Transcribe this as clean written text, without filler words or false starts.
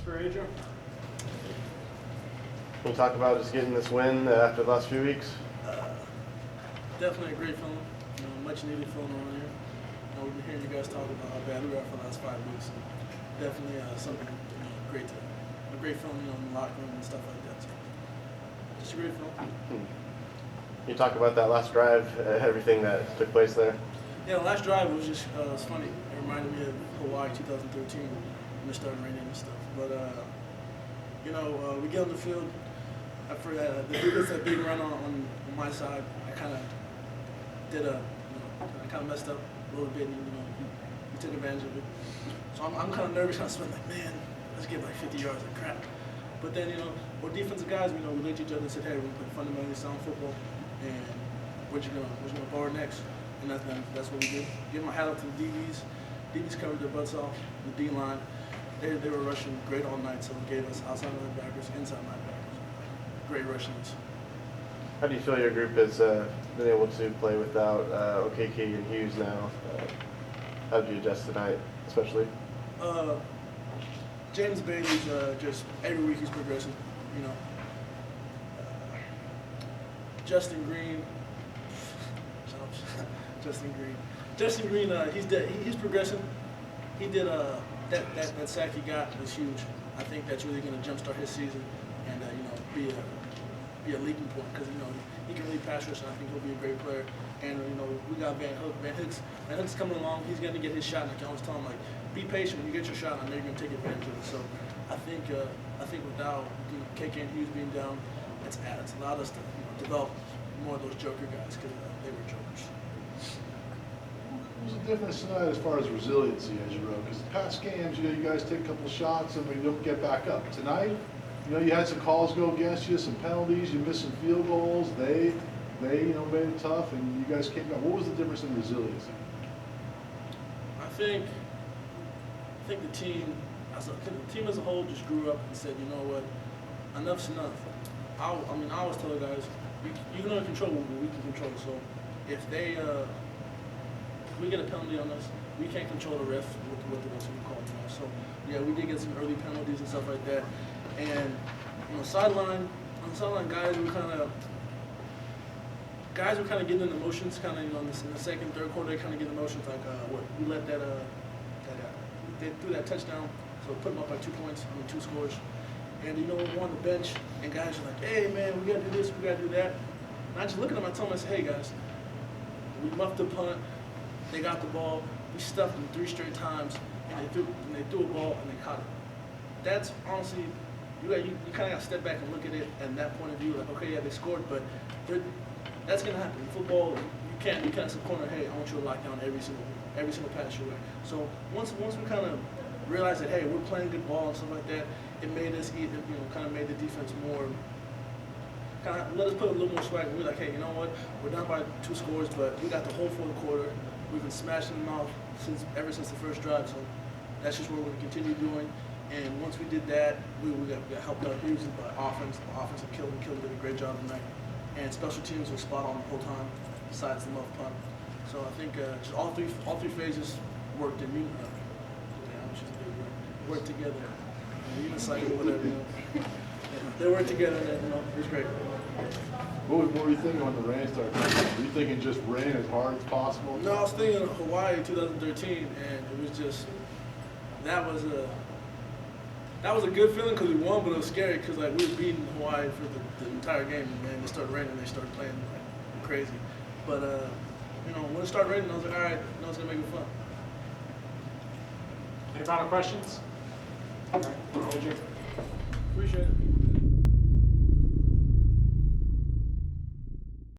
for Ejiro. Can you talk about just getting this win after the last few weeks? Definitely a great feeling. Much needed feeling around here. We've been hearing you guys talk about how bad we are for the last 5 weeks. Definitely something great a great feeling, in the locker room and stuff like that. So just a great feeling. Can you talk about that last drive, everything that took place there? Yeah, the last drive was just it was funny. It reminded me of Hawaii 2013 when it started raining and stuff. But we get on the field. After the defense that big run on my side, I kind of did I kind of messed up a little bit, and we took advantage of it. So I'm kind of nervous. I was like, man, let's get like 50 yards of crap. But then we're defensive guys. We looked at each other and said, hey, we're gonna play fundamentally sound football, and we're just gonna guard next. And that's what we did. Give my hat up to the DBs. DBs covered their butts off. The D line, they were rushing great all night. So it gave us outside linebackers, inside linebackers, great rushings. How do you feel your group has been able to play without Okeke and Hughes now? How did you adjust tonight, especially? James Bailey's just every week he's progressing. Justin Green. Justin Green, he's progressing. He did that sack he got was huge. I think that's really going to jumpstart his season and be a leaking point because he can really pass rush, and I think he'll be a great player. And we got Van Hook's coming along. He's going to get his shot, and I can always tell him be patient. When you get your shot, I know you're going to take advantage of it. So I think without KK and Hughes being down, it's allowed us to develop more of those joker guys because they were jokers. What was the difference tonight as far as resiliency, Ejiro? Because past games, you guys take a couple shots and we don't get back up. Tonight, you had some calls go against you, some penalties, you missed some field goals. They made it tough, and you guys came back. What was the difference in resiliency? I think the team as a whole just grew up and said, you know what, enough's enough. I always tell the guys, you can only control what we can control. So if we get a penalty on us, we can't control the ref with the refs we call. So yeah, we did get some early penalties and stuff like that. And on the sideline, guys were kind of getting in the motions, kind of in the second, third quarter, they kind of get in the motions like we let they threw that touchdown, so put them up by 2 points, 2 scores. And we're on the bench, and guys are like, hey man, we gotta do this, we gotta do that. And I just look at them, I tell them, I say, hey guys, we muffed the punt, they got the ball, we stuffed them 3 straight times, and they threw a ball and they caught it. That's honestly, you kind of got to step back and look at it and that point of view, like, okay, yeah, they scored, but that's gonna happen. In football, you can't corner, hey, I want you to lock down every single pass your way. So once we kind of realized that, hey, we're playing good ball and stuff like that, it made us kind of made the defense more, kind of let us put a little more swag. We're like, hey, you know what? We're down by 2 scores, but we got the whole 4th quarter. We've been smashing them out ever since the first drive. So that's just what we're going to continue doing. And once we did that, we got helped out hugely by offense. The offensive killed did a great job tonight. And special teams were spot on the whole time, besides the muff punt. So I think just all three phases worked in unison. Worked together. Unicycle, whatever. They worked together, and it was great. What were you thinking when the rain started? Were you thinking just rain as hard as possible? No, I was thinking of Hawaii 2013, and it was just that was a good feeling because we won, but it was scary because we were beating Hawaii for the entire game, and then it started raining, and they started playing crazy. But when it started raining, I was like, all right, it's gonna make it fun. Any final questions? All right. Appreciate it.